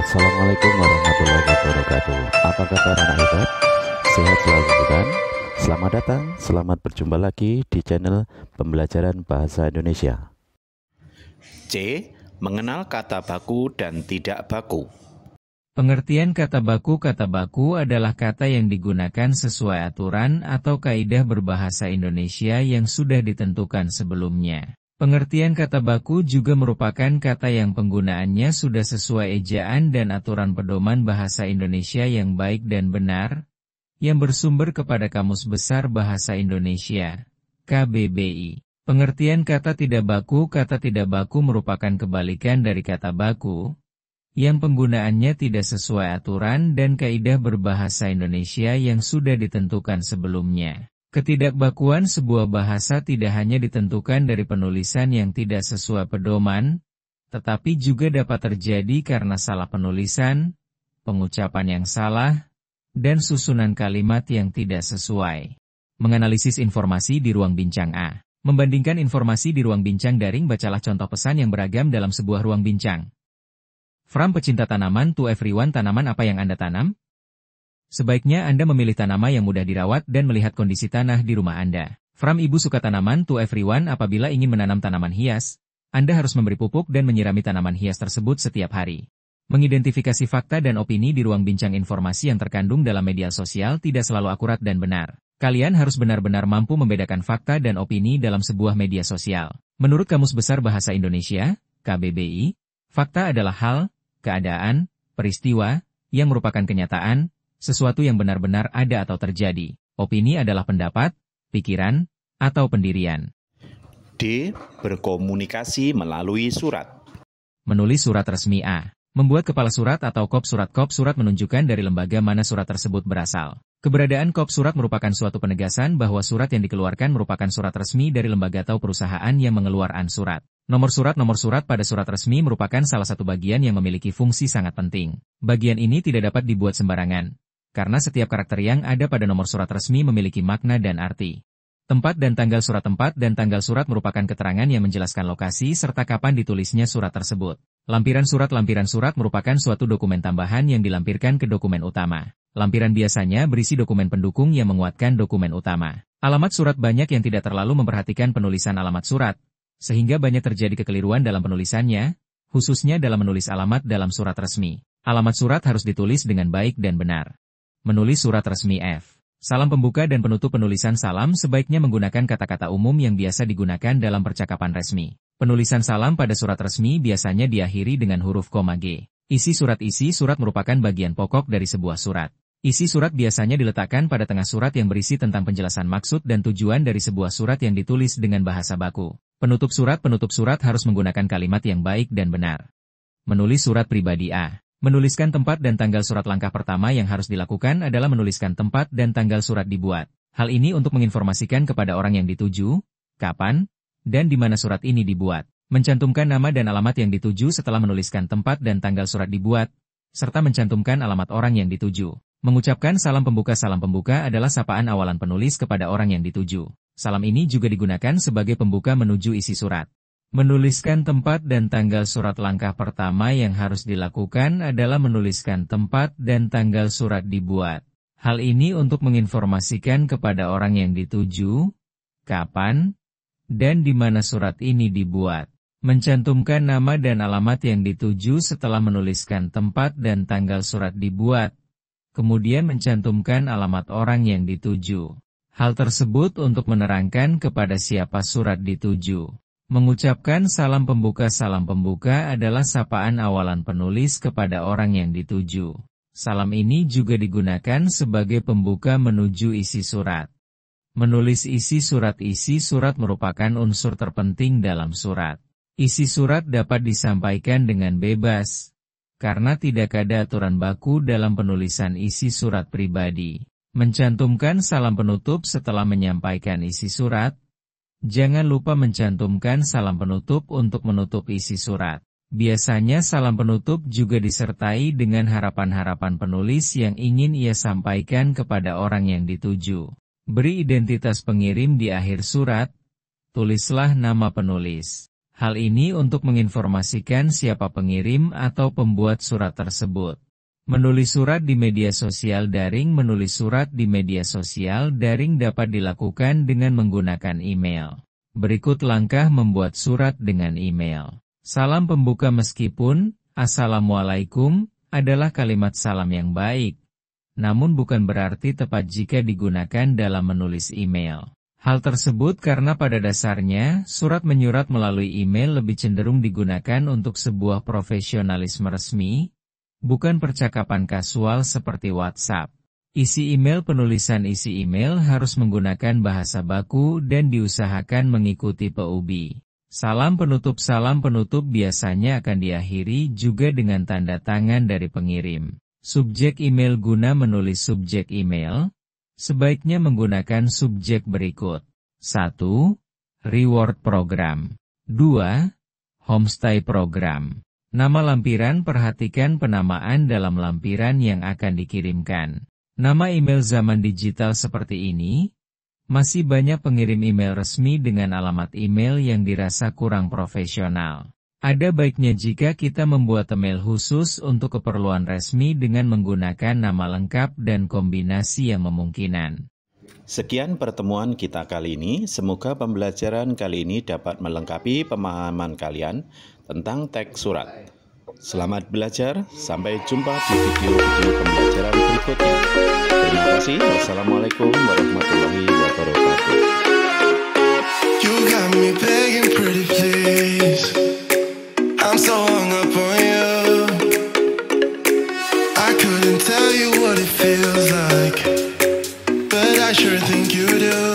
Assalamualaikum warahmatullahi wabarakatuh. Apa kabar anak hebat? Sehat selalu bukan? Selamat datang, selamat berjumpa lagi di channel pembelajaran bahasa Indonesia. C. Mengenal kata baku dan tidak baku. Pengertian kata baku adalah kata yang digunakan sesuai aturan atau kaidah berbahasa Indonesia yang sudah ditentukan sebelumnya. Pengertian kata baku juga merupakan kata yang penggunaannya sudah sesuai ejaan dan aturan pedoman bahasa Indonesia yang baik dan benar, yang bersumber kepada Kamus Besar Bahasa Indonesia, KBBI. Pengertian kata tidak baku merupakan kebalikan dari kata baku, yang penggunaannya tidak sesuai aturan dan kaidah berbahasa Indonesia yang sudah ditentukan sebelumnya. Ketidakbakuan sebuah bahasa tidak hanya ditentukan dari penulisan yang tidak sesuai pedoman, tetapi juga dapat terjadi karena salah penulisan, pengucapan yang salah, dan susunan kalimat yang tidak sesuai. Menganalisis informasi di ruang bincang A. Membandingkan informasi di ruang bincang daring, bacalah contoh pesan yang beragam dalam sebuah ruang bincang. From pecinta tanaman to everyone, tanaman apa yang Anda tanam? Sebaiknya Anda memilih tanaman yang mudah dirawat dan melihat kondisi tanah di rumah Anda. From ibu suka tanaman to everyone, apabila ingin menanam tanaman hias, Anda harus memberi pupuk dan menyirami tanaman hias tersebut setiap hari. Mengidentifikasi fakta dan opini di ruang bincang, informasi yang terkandung dalam media sosial tidak selalu akurat dan benar. Kalian harus benar-benar mampu membedakan fakta dan opini dalam sebuah media sosial. Menurut Kamus Besar Bahasa Indonesia, KBBI, fakta adalah hal, keadaan, peristiwa, yang merupakan kenyataan, sesuatu yang benar-benar ada atau terjadi. Opini adalah pendapat, pikiran, atau pendirian. D. Berkomunikasi melalui surat. Menulis surat resmi A. Membuat kepala surat atau kop surat. Kop surat menunjukkan dari lembaga mana surat tersebut berasal. Keberadaan kop surat merupakan suatu penegasan bahwa surat yang dikeluarkan merupakan surat resmi dari lembaga atau perusahaan yang mengeluarkan surat. Nomor surat pada surat resmi merupakan salah satu bagian yang memiliki fungsi sangat penting. Bagian ini tidak dapat dibuat sembarangan, karena setiap karakter yang ada pada nomor surat resmi memiliki makna dan arti. Tempat dan tanggal surat. Tempat dan tanggal surat merupakan keterangan yang menjelaskan lokasi serta kapan ditulisnya surat tersebut. Lampiran surat merupakan suatu dokumen tambahan yang dilampirkan ke dokumen utama. Lampiran biasanya berisi dokumen pendukung yang menguatkan dokumen utama. Alamat surat. Banyak yang tidak terlalu memperhatikan penulisan alamat surat, sehingga banyak terjadi kekeliruan dalam penulisannya, khususnya dalam menulis alamat dalam surat resmi. Alamat surat harus ditulis dengan baik dan benar. Menulis surat resmi F. Salam pembuka dan penutup. Penulisan salam sebaiknya menggunakan kata-kata umum yang biasa digunakan dalam percakapan resmi. Penulisan salam pada surat resmi biasanya diakhiri dengan huruf koma G. Isi surat. Isi surat merupakan bagian pokok dari sebuah surat. Isi surat biasanya diletakkan pada tengah surat yang berisi tentang penjelasan maksud dan tujuan dari sebuah surat yang ditulis dengan bahasa baku. Penutup surat. Penutup surat harus menggunakan kalimat yang baik dan benar. Menulis surat pribadi A. Menuliskan tempat dan tanggal surat. Langkah pertama yang harus dilakukan adalah menuliskan tempat dan tanggal surat dibuat. Hal ini untuk menginformasikan kepada orang yang dituju, kapan, dan di mana surat ini dibuat. Mencantumkan nama dan alamat yang dituju setelah menuliskan tempat dan tanggal surat dibuat, serta mencantumkan alamat orang yang dituju. Mengucapkan salam pembuka. Salam pembuka adalah sapaan awalan penulis kepada orang yang dituju. Salam ini juga digunakan sebagai pembuka menuju isi surat. Menuliskan tempat dan tanggal surat. Langkah pertama yang harus dilakukan adalah menuliskan tempat dan tanggal surat dibuat. Hal ini untuk menginformasikan kepada orang yang dituju, kapan, dan di mana surat ini dibuat. Mencantumkan nama dan alamat yang dituju setelah menuliskan tempat dan tanggal surat dibuat. Kemudian mencantumkan alamat orang yang dituju. Hal tersebut untuk menerangkan kepada siapa surat dituju. Mengucapkan salam pembuka. Salam pembuka adalah sapaan awalan penulis kepada orang yang dituju. Salam ini juga digunakan sebagai pembuka menuju isi surat. Menulis isi surat. Isi surat merupakan unsur terpenting dalam surat. Isi surat dapat disampaikan dengan bebas, karena tidak ada aturan baku dalam penulisan isi surat pribadi. Mencantumkan salam penutup setelah menyampaikan isi surat. Jangan lupa mencantumkan salam penutup untuk menutup isi surat. Biasanya salam penutup juga disertai dengan harapan-harapan penulis yang ingin ia sampaikan kepada orang yang dituju. Beri identitas pengirim di akhir surat. Tulislah nama penulis. Hal ini untuk menginformasikan siapa pengirim atau pembuat surat tersebut. Menulis surat di media sosial daring. Menulis surat di media sosial daring dapat dilakukan dengan menggunakan email. Berikut langkah membuat surat dengan email. Salam pembuka. Meskipun Assalamualaikum adalah kalimat salam yang baik, namun bukan berarti tepat jika digunakan dalam menulis email. Hal tersebut karena pada dasarnya, surat menyurat melalui email lebih cenderung digunakan untuk sebuah profesionalisme resmi, bukan percakapan kasual seperti WhatsApp. Isi email. Penulisan isi email harus menggunakan bahasa baku dan diusahakan mengikuti PUB. Salam penutup. Salam penutup biasanya akan diakhiri juga dengan tanda tangan dari pengirim. Subjek email. Guna menulis subjek email, sebaiknya menggunakan subjek berikut. 1. Reward program. 2. Homestay program. Nama lampiran. Perhatikan penamaan dalam lampiran yang akan dikirimkan. Nama email zaman digital seperti ini, masih banyak pengirim email resmi dengan alamat email yang dirasa kurang profesional. Ada baiknya jika kita membuat email khusus untuk keperluan resmi dengan menggunakan nama lengkap dan kombinasi yang memungkinkan. Sekian pertemuan kita kali ini. Semoga pembelajaran kali ini dapat melengkapi pemahaman kalian tentang teks surat. Selamat belajar, sampai jumpa di video-video pembelajaran berikutnya. Terima kasih. Wassalamualaikum warahmatullahi wabarakatuh. You got me begging pretty please. I'm so hung up on you. I couldn't tell you what it feels like, but I sure think you do.